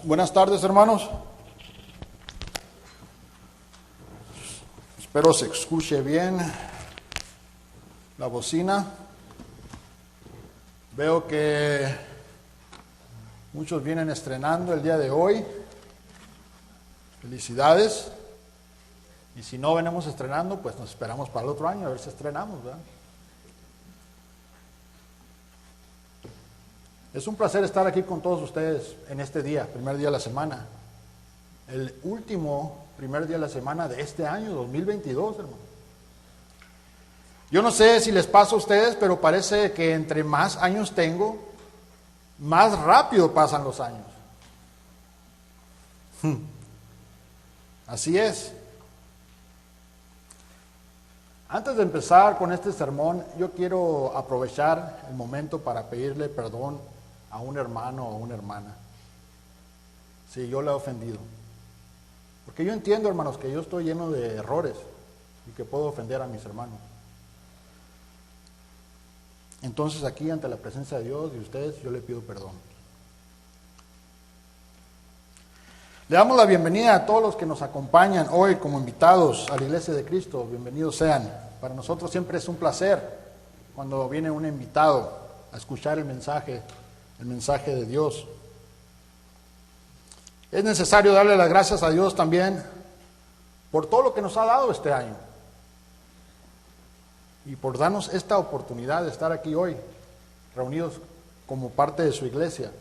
Buenas tardes, hermanos. Espero se escuche bien la bocina. Veo que muchos vienen estrenando el día de hoy. Felicidades. Y si no venimos estrenando, pues nos esperamos para el otro año a ver si estrenamos, ¿verdad? Es un placer estar aquí con todos ustedes en este día, primer día de la semana. El último primer día de la semana de este año, 2022, hermano. Yo no sé si les pasa a ustedes, pero parece que entre más años tengo, más rápido pasan los años. Así es. Antes de empezar con este sermón, yo quiero aprovechar el momento para pedirle perdón a un hermano o a una hermana, si yo le he ofendido. Porque yo entiendo, hermanos, que yo estoy lleno de errores y que puedo ofender a mis hermanos. Entonces aquí, ante la presencia de Dios y ustedes, yo le pido perdón. Le damos la bienvenida a todos los que nos acompañan hoy como invitados a la Iglesia de Cristo. Bienvenidos sean. Para nosotros siempre es un placer cuando viene un invitado a escuchar el mensaje de Dios. Es necesario darle las gracias a Dios también por todo lo que nos ha dado este año y por darnos esta oportunidad de estar aquí hoy, reunidos como parte de su iglesia.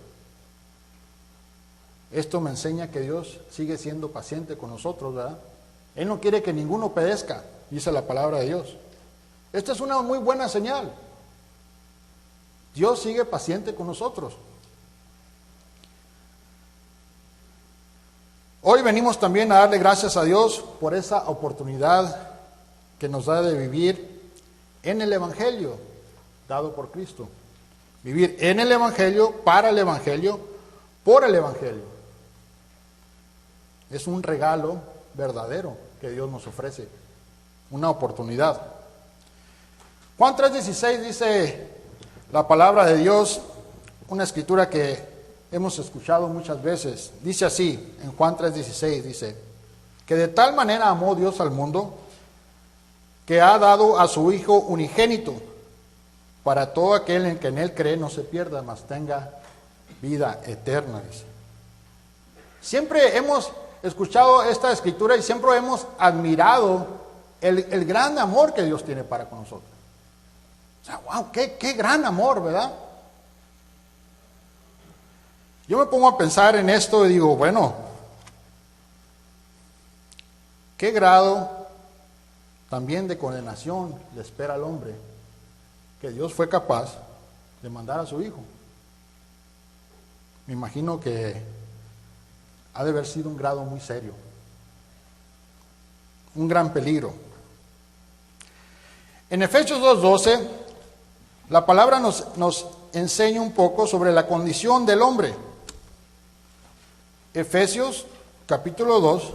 Esto me enseña que Dios sigue siendo paciente con nosotros, ¿verdad? Él no quiere que ninguno perezca, dice la palabra de Dios. Esta es una muy buena señal. Dios sigue paciente con nosotros. Hoy venimos también a darle gracias a Dios por esa oportunidad que nos da de vivir en el Evangelio dado por Cristo. Vivir en el Evangelio, para el Evangelio, por el Evangelio. Es un regalo verdadero que Dios nos ofrece, una oportunidad. Juan 3:16 dice la palabra de Dios, una escritura que hemos escuchado muchas veces. Dice así, en Juan 3:16 dice, que de tal manera amó Dios al mundo, que ha dado a su Hijo unigénito, para todo aquel en que en Él cree no se pierda, mas tenga vida eterna, dice. Siempre hemos escuchado esta escritura y siempre hemos admirado el gran amor que Dios tiene para con nosotros. O sea, wow, qué gran amor, ¿verdad? Yo me pongo a pensar en esto y digo, bueno, ¿qué grado también de condenación le espera al hombre que Dios fue capaz de mandar a su Hijo? Me imagino que ha de haber sido un grado muy serio, un gran peligro. En Efesios 2:12, la palabra nos enseña un poco sobre la condición del hombre. Efesios capítulo 2,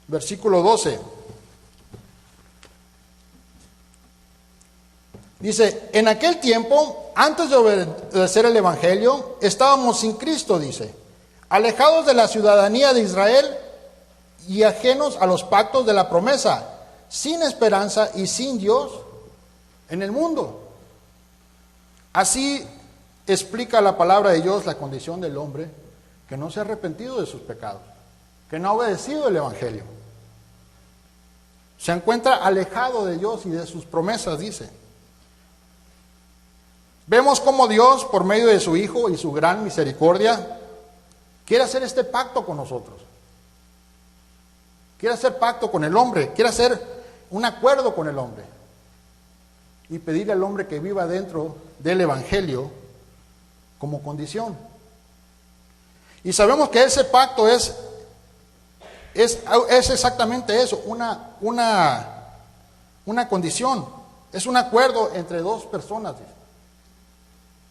versículo 12. Dice, en aquel tiempo, antes de obedecer el Evangelio, estábamos sin Cristo, dice, alejados de la ciudadanía de Israel y ajenos a los pactos de la promesa, sin esperanza y sin Dios en el mundo. Así explica la palabra de Dios la condición del hombre que no se ha arrepentido de sus pecados, que no ha obedecido el Evangelio. Se encuentra alejado de Dios y de sus promesas, dice. Vemos cómo Dios, por medio de su Hijo y su gran misericordia, quiere hacer este pacto con nosotros. Quiere hacer pacto con el hombre, quiere hacer un acuerdo con el hombre. Y pedirle al hombre que viva dentro del Evangelio como condición. Y sabemos que ese pacto es exactamente eso, una condición. Es un acuerdo entre dos personas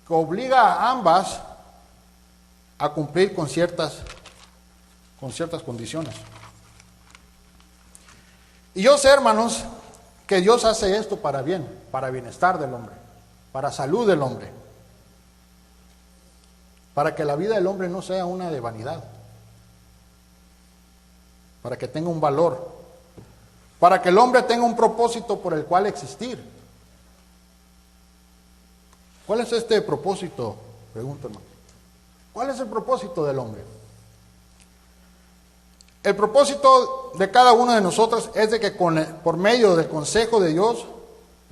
que obliga a ambas a cumplir con ciertas condiciones. Y yo sé, hermanos, que Dios hace esto para bien, para bienestar del hombre, para salud del hombre, para que la vida del hombre no sea una de vanidad, para que tenga un valor, para que el hombre tenga un propósito por el cual existir. ¿Cuál es este propósito? Pregunto, hermano. ¿Cuál es el propósito del hombre? El propósito de cada uno de nosotros es de que por medio del consejo de Dios,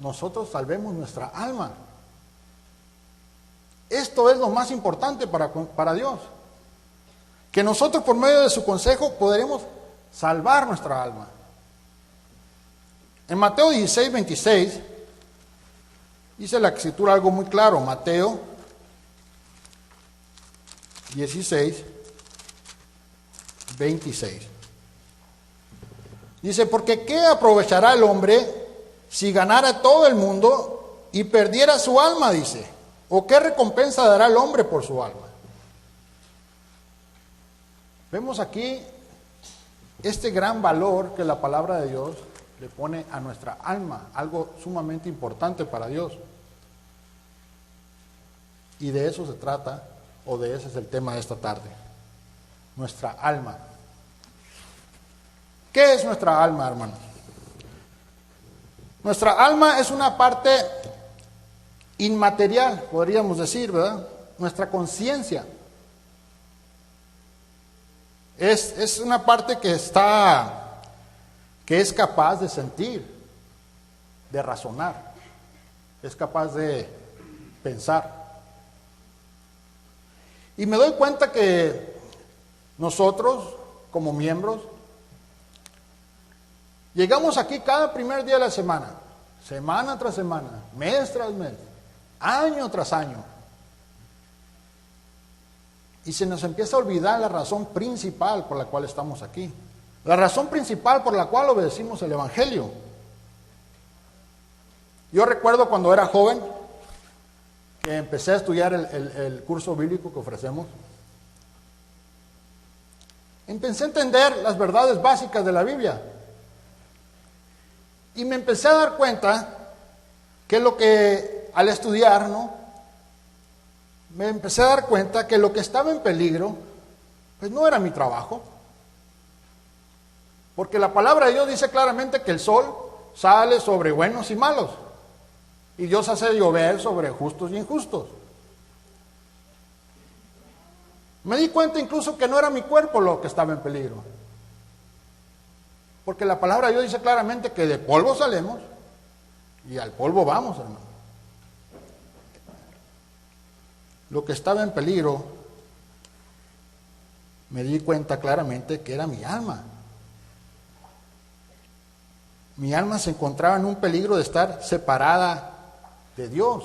nosotros salvemos nuestra alma. Esto es lo más importante para Dios. Que nosotros por medio de su consejo podremos salvar nuestra alma. En Mateo 16:26 dice la escritura algo muy claro. Mateo 16:26. Dice, porque ¿qué aprovechará el hombre si ganara todo el mundo y perdiera su alma? Dice, ¿o qué recompensa dará el hombre por su alma? Vemos aquí este gran valor que la palabra de Dios le pone a nuestra alma, algo sumamente importante para Dios. Y de eso se trata, o de ese es el tema de esta tarde, nuestra alma. ¿Qué es nuestra alma, hermanos? Nuestra alma es una parte inmaterial, podríamos decir, ¿verdad? Nuestra conciencia. Es una parte que es capaz de sentir, de razonar, es capaz de pensar. Y me doy cuenta que nosotros, como miembros, llegamos aquí cada primer día de la semana, semana tras semana, mes tras mes, año tras año. Y se nos empieza a olvidar la razón principal por la cual estamos aquí. La razón principal por la cual obedecimos el Evangelio. Yo recuerdo cuando era joven, que empecé a estudiar el curso bíblico que ofrecemos. empecé a entender las verdades básicas de la Biblia. Y me empecé a dar cuenta al estudiar, ¿no? Me empecé a dar cuenta que lo que estaba en peligro, pues no era mi trabajo. Porque la palabra de Dios dice claramente que el sol sale sobre buenos y malos. Y Dios hace llover sobre justos y injustos. Me di cuenta incluso que no era mi cuerpo lo que estaba en peligro. Porque la palabra de Dios dice claramente que de polvo salimos y al polvo vamos, hermano. Lo que estaba en peligro, me di cuenta claramente que era mi alma. Mi alma se encontraba en un peligro de estar separada de Dios,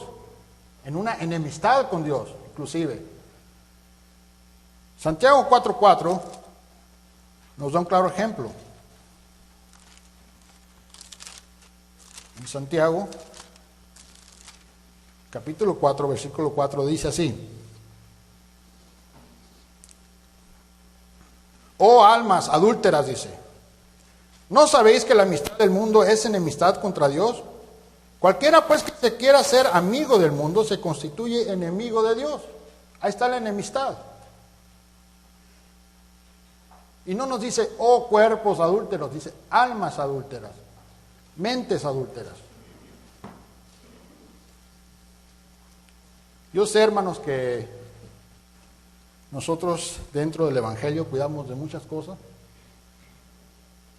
en una enemistad con Dios, inclusive. Santiago 4:4 nos da un claro ejemplo. En Santiago, capítulo 4, versículo 4, dice así: Oh almas adúlteras, dice, ¿no sabéis que la amistad del mundo es enemistad contra Dios? Cualquiera pues que se quiera ser amigo del mundo se constituye enemigo de Dios. Ahí está la enemistad. Y no nos dice, oh cuerpos adúlteros, dice almas adúlteras, mentes adúlteras. Yo sé, hermanos, que nosotros dentro del Evangelio cuidamos de muchas cosas.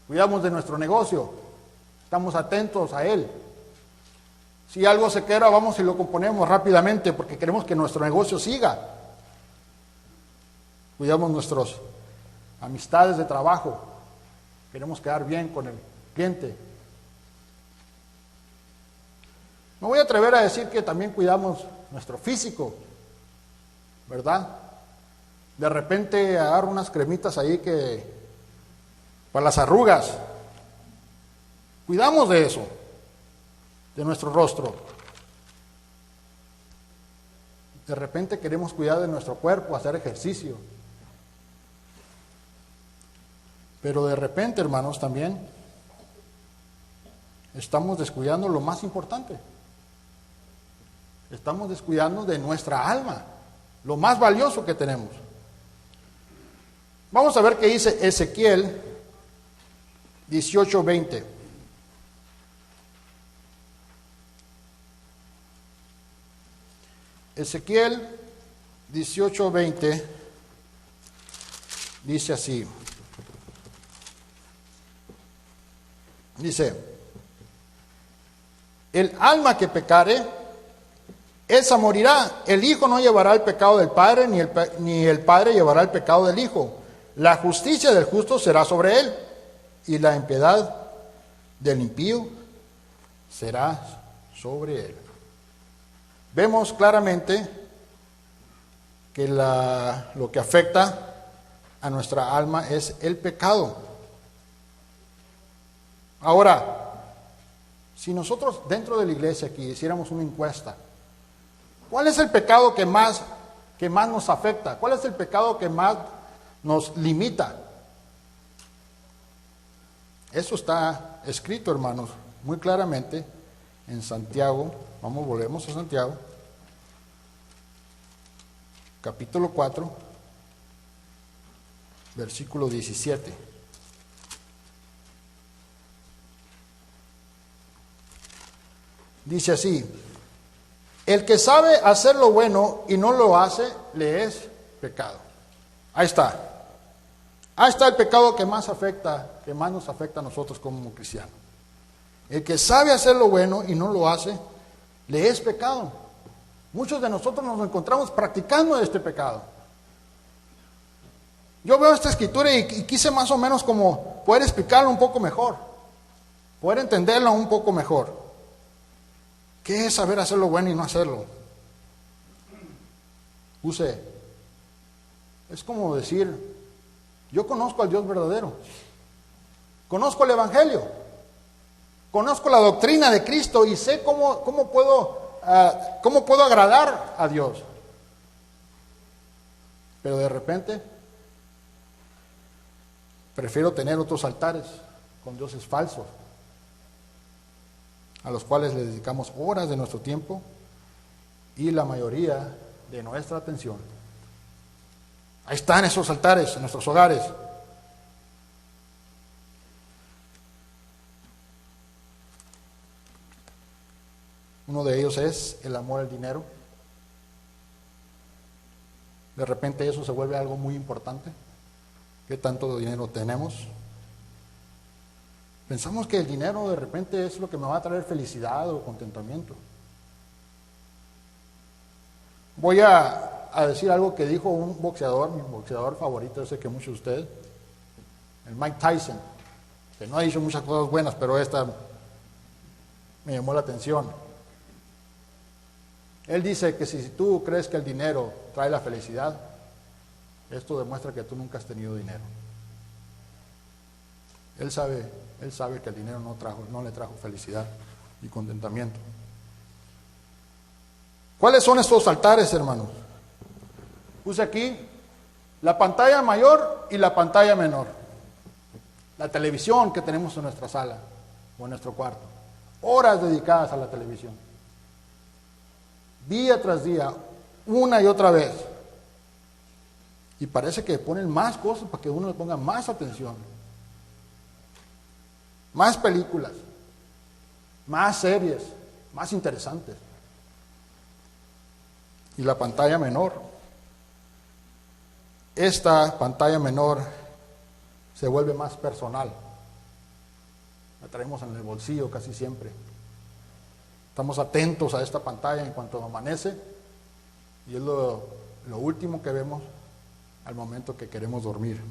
Cuidamos de nuestro negocio, estamos atentos a él. Si algo se queda, vamos y lo componemos rápidamente porque queremos que nuestro negocio siga. Cuidamos nuestras amistades de trabajo, queremos quedar bien con el cliente. Me voy a atrever a decir que también cuidamos nuestro físico, ¿verdad? De repente agarro unas cremitas ahí para las arrugas. Cuidamos de eso, de nuestro rostro. De repente queremos cuidar de nuestro cuerpo, hacer ejercicio. Pero de repente, hermanos, también estamos descuidando lo más importante. Estamos descuidando de nuestra alma, lo más valioso que tenemos. Vamos a ver qué dice Ezequiel 18:20. Ezequiel 18:20 dice así. Dice, el alma que pecare, esa morirá. El hijo no llevará el pecado del padre, ni el padre llevará el pecado del hijo. La justicia del justo será sobre él, y la impiedad del impío será sobre él. Vemos claramente que lo que afecta a nuestra alma es el pecado. Ahora, si nosotros dentro de la iglesia aquí hiciéramos una encuesta, ¿cuál es el pecado que más nos afecta? ¿Cuál es el pecado que más nos limita? Eso está escrito, hermanos, muy claramente en Santiago. Volvemos a Santiago, capítulo 4, versículo 17. Dice así: el que sabe hacer lo bueno y no lo hace, le es pecado. Ahí está. Ahí está el pecado que más nos afecta a nosotros como cristianos. El que sabe hacer lo bueno y no lo hace, le es pecado. Muchos de nosotros nos encontramos practicando este pecado. Yo veo esta escritura y quise más o menos como poder explicarlo un poco mejor, poder entenderlo un poco mejor. ¿Qué es saber hacer lo bueno y no hacerlo? Es como decir, yo conozco al Dios verdadero, conozco el Evangelio, conozco la doctrina de Cristo y sé cómo puedo agradar a Dios. Pero de repente Prefiero tener otros altares con dioses falsos, a los cuales le dedicamos horas de nuestro tiempo y la mayoría de nuestra atención. Ahí están esos altares en nuestros hogares. Uno de ellos es el amor al dinero. De repente eso se vuelve algo muy importante. ¿Qué tanto dinero tenemos? Pensamos que el dinero de repente es lo que me va a traer felicidad o contentamiento. Voy a decir algo que dijo un boxeador, mi boxeador favorito, yo sé que muchos de ustedes, el Mike Tyson, que no ha dicho muchas cosas buenas, pero esta me llamó la atención. Él dice que si tú crees que el dinero trae la felicidad, esto demuestra que tú nunca has tenido dinero. Él sabe que el dinero no le trajo felicidad y contentamiento. ¿Cuáles son estos altares, hermanos? Puse aquí la pantalla mayor y la pantalla menor. La televisión que tenemos en nuestra sala o en nuestro cuarto. Horas dedicadas a la televisión. Día tras día, una y otra vez. Y parece que ponen más cosas para que uno le ponga más atención. Más películas, más series, más interesantes. Y la pantalla menor. Esta pantalla menor se vuelve más personal. La traemos en el bolsillo casi siempre. Estamos atentos a esta pantalla en cuanto amanece y es lo último que vemos al momento que queremos dormir.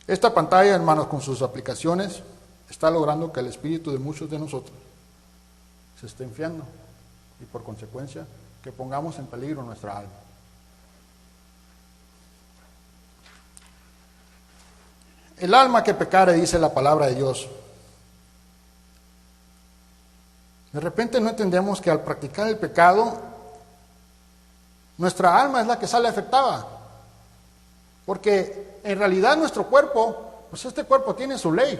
Esta pantalla, hermanos, con sus aplicaciones, está logrando que el espíritu de muchos de nosotros se esté enfriando y por consecuencia que pongamos en peligro nuestra alma. El alma que pecare, dice la palabra de Dios. De repente no entendemos que al practicar el pecado, nuestra alma es la que sale afectada. Porque en realidad nuestro cuerpo, pues este cuerpo tiene su ley.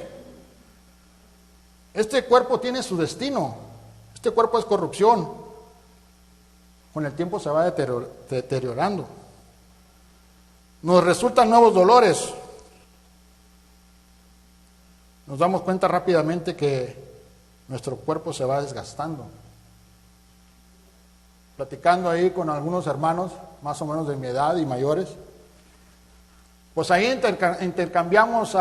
Este cuerpo tiene su destino. Este cuerpo es corrupción. Con el tiempo se va deteriorando. Nos resultan nuevos dolores. Nos damos cuenta rápidamente que nuestro cuerpo se va desgastando. Platicando ahí con algunos hermanos, más o menos de mi edad y mayores, pues ahí intercambiamos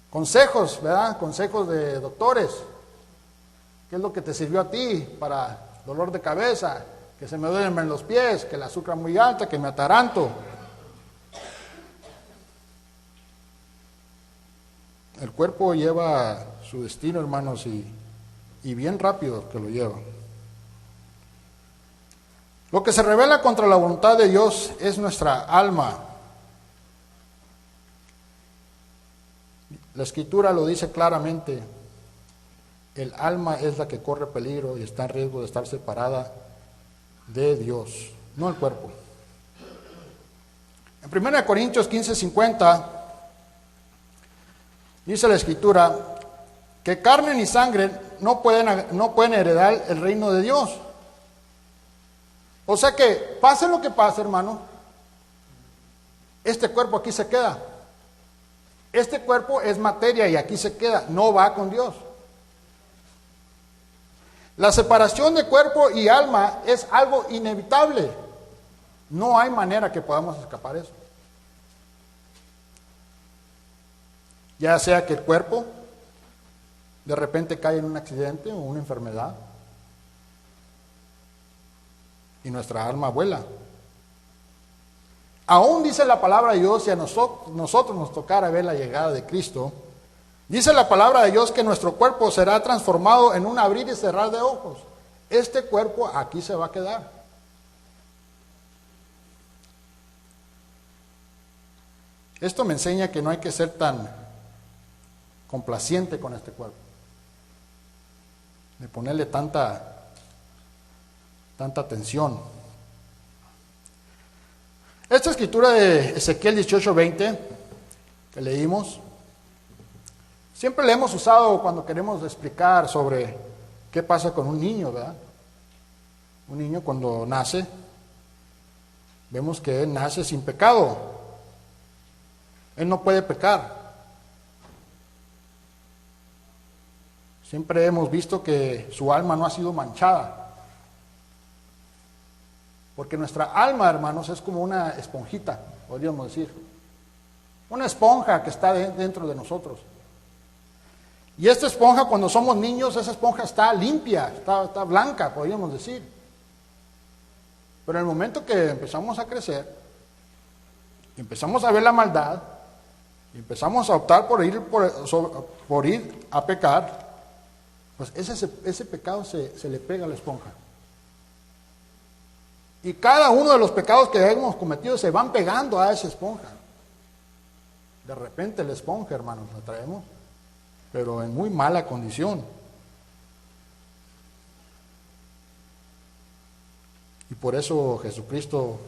consejos, ¿verdad? Consejos de doctores. ¿Qué es lo que te sirvió a ti para dolor de cabeza? Que se me duelen los pies, que el azúcar muy alta, que me ataranto. El cuerpo lleva su destino, hermanos, y bien rápido que lo lleva. Lo que se revela contra la voluntad de Dios es nuestra alma. La Escritura lo dice claramente. El alma es la que corre peligro y está en riesgo de estar separada de Dios, no el cuerpo. En 1 Corintios 15:50 dice la Escritura que carne ni sangre no pueden heredar el reino de Dios. O sea que, pase lo que pase, hermano, este cuerpo aquí se queda. Este cuerpo es materia y aquí se queda, no va con Dios. La separación de cuerpo y alma es algo inevitable. No hay manera que podamos escapar de eso. Ya sea que el cuerpo de repente cae en un accidente o una enfermedad y nuestra alma vuela. Aún dice la palabra de Dios, si a nosotros nos tocara ver la llegada de Cristo, dice la palabra de Dios que nuestro cuerpo será transformado en un abrir y cerrar de ojos. Este cuerpo aquí se va a quedar. Esto me enseña que no hay que ser tan complaciente con este cuerpo, de ponerle tanta atención. Esta escritura de Ezequiel 18:20 que leímos, siempre la hemos usado cuando queremos explicar sobre qué pasa con un niño, ¿verdad? Un niño cuando nace, vemos que él nace sin pecado. Él no puede pecar. Siempre hemos visto que su alma no ha sido manchada. Porque nuestra alma, hermanos, es como una esponjita, podríamos decir. Una esponja que está dentro de nosotros. Y esta esponja, cuando somos niños, esa esponja está limpia, está blanca, podríamos decir. Pero en el momento que empezamos a crecer, empezamos a ver la maldad, y empezamos a optar por ir a pecar, pues ese pecado se le pega a la esponja. Y cada uno de los pecados que hemos cometido se van pegando a esa esponja. De repente la esponja, hermanos, la traemos, pero en muy mala condición. Y por eso Jesucristo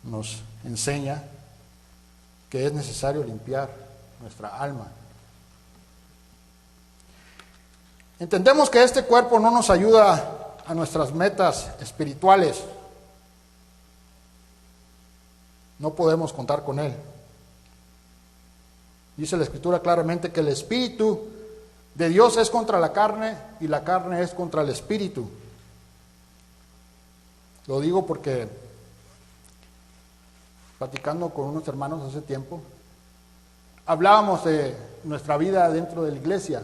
nos enseña que es necesario limpiar nuestra alma. Entendemos que este cuerpo no nos ayuda a nuestras metas espirituales. No podemos contar con él. Dice la Escritura claramente que el Espíritu de Dios es contra la carne y la carne es contra el Espíritu. Lo digo porque platicando con unos hermanos hace tiempo, hablábamos de nuestra vida dentro de la iglesia.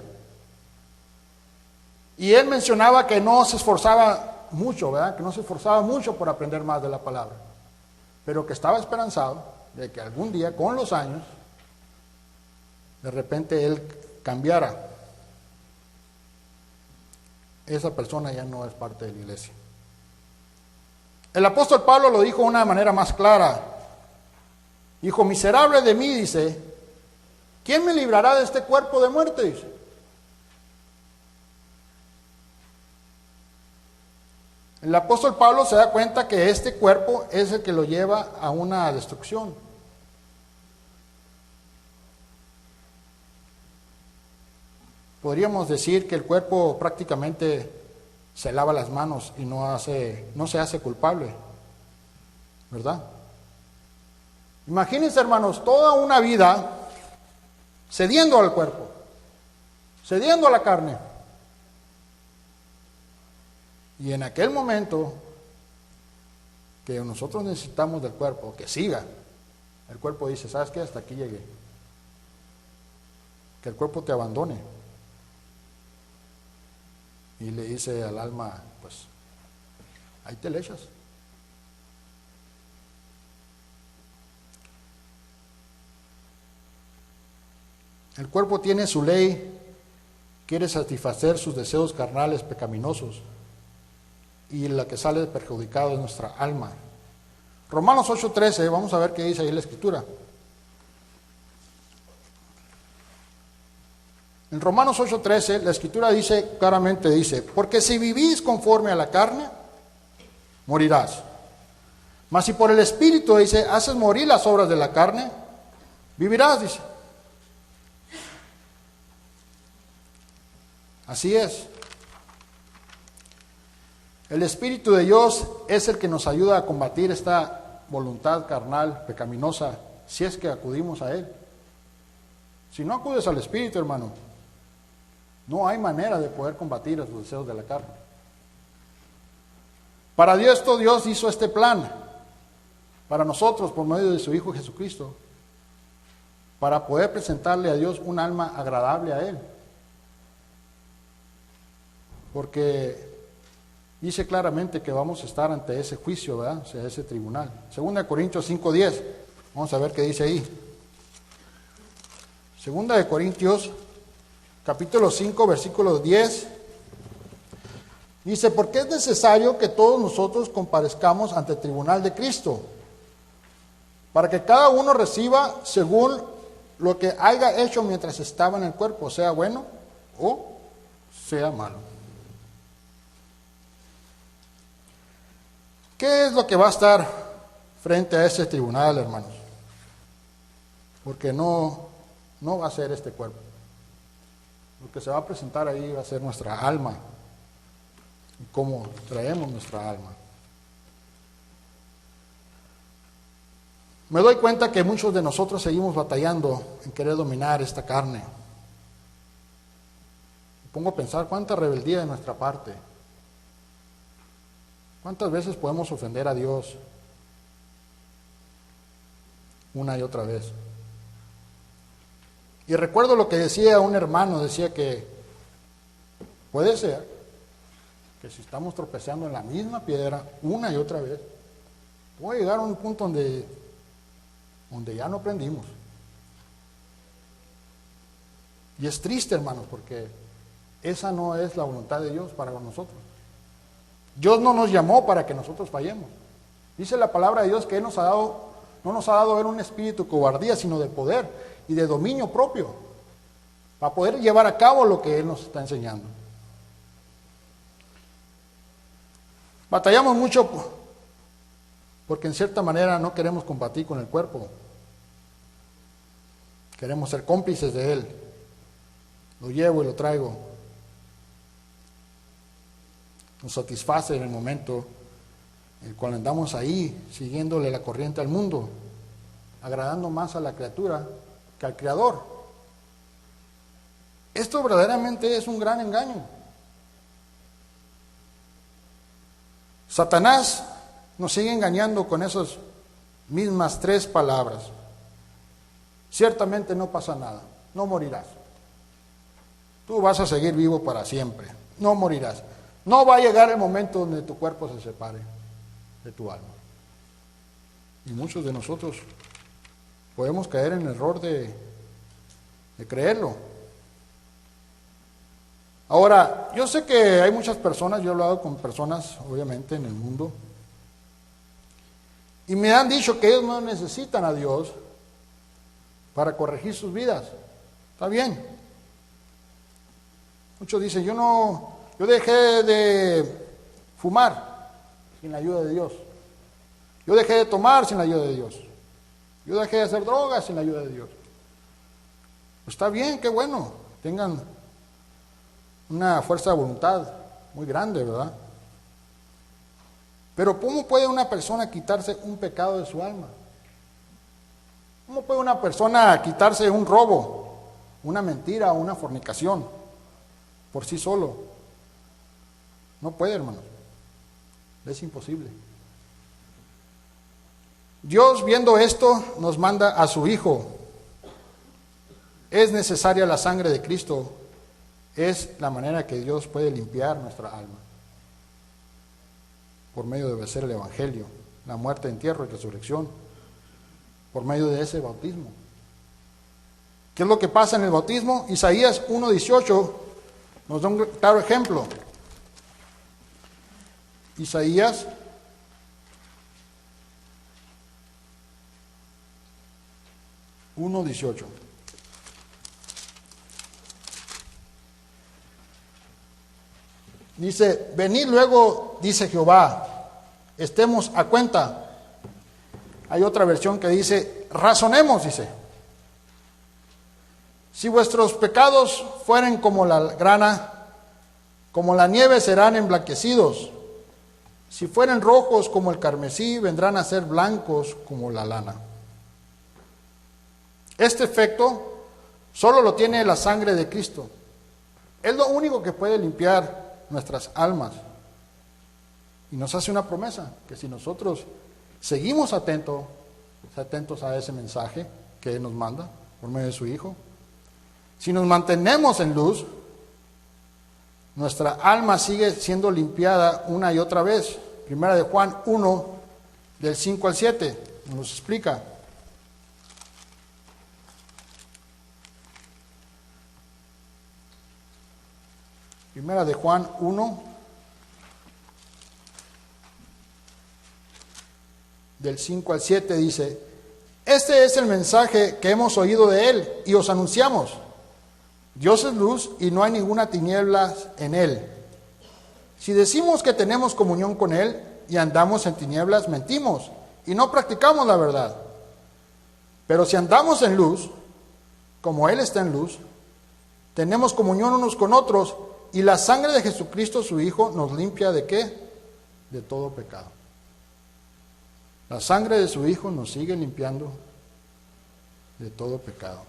Y él mencionaba que no se esforzaba mucho, ¿verdad? Que no se esforzaba mucho por aprender más de la palabra, pero que estaba esperanzado de que algún día, con los años, de repente él cambiara. Esa persona ya no es parte de la iglesia. El apóstol Pablo lo dijo de una manera más clara. Dijo: miserable de mí, dice, ¿quién me librará de este cuerpo de muerte? Dice. El apóstol Pablo se da cuenta que este cuerpo es el que lo lleva a una destrucción. Podríamos decir que el cuerpo prácticamente se lava las manos y no se hace culpable, ¿verdad? Imagínense, hermanos, toda una vida cediendo al cuerpo, cediendo a la carne. Y en aquel momento que nosotros necesitamos del cuerpo, que siga, el cuerpo dice: ¿sabes qué? Hasta aquí llegué. Que el cuerpo te abandone. Y le dice al alma: pues, ahí te le echas. El cuerpo tiene su ley, quiere satisfacer sus deseos carnales pecaminosos, y la que sale perjudicada es nuestra alma. Romanos 8:13, vamos a ver qué dice ahí la Escritura. En Romanos 8:13, la Escritura dice, claramente dice: porque si vivís conforme a la carne, morirás. Mas si por el Espíritu, dice, haces morir las obras de la carne, vivirás, dice. Así es. El Espíritu de Dios es el que nos ayuda a combatir esta voluntad carnal, pecaminosa, si es que acudimos a Él. Si no acudes al Espíritu, hermano, no hay manera de poder combatir los deseos de la carne. Para Dios hizo este plan, para nosotros por medio de su Hijo Jesucristo, para poder presentarle a Dios un alma agradable a Él. Porque dice claramente que vamos a estar ante ese juicio, ¿verdad? O sea, ese tribunal. 2 Corintios 5:10. Vamos a ver qué dice ahí. 2 Corintios, capítulo 5, versículo 10. Dice: porque es necesario que todos nosotros comparezcamos ante el tribunal de Cristo, para que cada uno reciba según lo que haya hecho mientras estaba en el cuerpo, sea bueno o sea malo. ¿Qué es lo que va a estar frente a este tribunal, hermanos. Porque no va a ser este cuerpo. Lo que se va a presentar ahí va a ser nuestra alma. Y cómo traemos nuestra alma. Me doy cuenta que muchos de nosotros seguimos batallando en querer dominar esta carne. Me pongo a pensar cuánta rebeldía de nuestra parte. ¿Cuántas veces podemos ofender a Dios una y otra vez? Y recuerdo lo que decía un hermano, decía que puede ser que si estamos tropezando en la misma piedra una y otra vez, puede llegar a un punto donde ya no aprendimos. Y es triste, hermanos, porque esa no es la voluntad de Dios para nosotros. Dios no nos llamó para que nosotros fallemos. Dice la palabra de Dios que Él no nos ha dado un espíritu de cobardía, sino de poder y de dominio propio, para poder llevar a cabo lo que Él nos está enseñando. Batallamos mucho porque en cierta manera no queremos combatir con el cuerpo. Queremos ser cómplices de él. Lo llevo y lo traigo. Nos satisface en el momento en el cual andamos ahí, siguiéndole la corriente al mundo, agradando más a la criatura que al Creador. Esto verdaderamente es un gran engaño. Satanás nos sigue engañando con esas mismas 3 palabras. Ciertamente no pasa nada, no morirás. Tú vas a seguir vivo para siempre, no morirás. No va a llegar el momento donde tu cuerpo se separe de tu alma. Y muchos de nosotros podemos caer en el error de creerlo. Ahora, yo sé que hay muchas personas, yo he hablado con personas, obviamente, en el mundo, y me han dicho que ellos no necesitan a Dios para corregir sus vidas. Está bien. Muchos dicen, yo dejé de fumar sin la ayuda de Dios. Yo dejé de tomar sin la ayuda de Dios. Yo dejé de hacer drogas sin la ayuda de Dios. Pues está bien, qué bueno. Tengan una fuerza de voluntad muy grande, ¿verdad? Pero ¿cómo puede una persona quitarse un pecado de su alma? ¿Cómo puede una persona quitarse un robo, una mentira o una fornicación por sí solo? No puede, hermanos. Es imposible. Dios, viendo esto, nos manda a su Hijo. Es necesaria la sangre de Cristo. Es la manera que Dios puede limpiar nuestra alma. Por medio de obedecer el Evangelio, la muerte, entierro y resurrección. Por medio de ese bautismo. ¿Qué es lo que pasa en el bautismo? Isaías 1:18 nos da un claro ejemplo. Isaías 1:18. Dice, venid luego, dice Jehová, estemos a cuenta. Hay otra versión que dice, razonemos, dice. Si vuestros pecados fueren como la grana, como la nieve serán emblanquecidos. Si fueren rojos como el carmesí, vendrán a ser blancos como la lana. Este efecto solo lo tiene la sangre de Cristo. Es lo único que puede limpiar nuestras almas. Y nos hace una promesa, que si nosotros seguimos atentos a ese mensaje que Él nos manda por medio de su Hijo, si nos mantenemos en luz, nuestra alma sigue siendo limpiada una y otra vez. Primera de Juan 1, del 5 al 7, nos explica. Primera de Juan 1, del 5 al 7 dice, este es el mensaje que hemos oído de Él y os anunciamos. Dios es luz y no hay ninguna tiniebla en Él. Si decimos que tenemos comunión con Él y andamos en tinieblas, mentimos y no practicamos la verdad. Pero si andamos en luz, como Él está en luz, tenemos comunión unos con otros, y la sangre de Jesucristo, su Hijo, nos limpia ¿de qué? De todo pecado. La sangre de su Hijo nos sigue limpiando de todo pecado.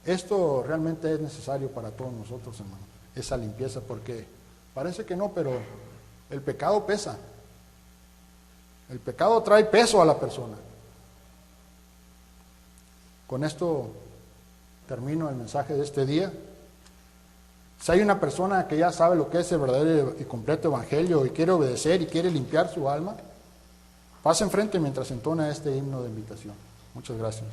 Esto realmente es necesario para todos nosotros, hermano, esa limpieza, porque parece que no, pero el pecado pesa. El pecado trae peso a la persona. Con esto termino el mensaje de este día. Si hay una persona que ya sabe lo que es el verdadero y completo evangelio y quiere obedecer y quiere limpiar su alma, pase enfrente mientras entona este himno de invitación. Muchas gracias.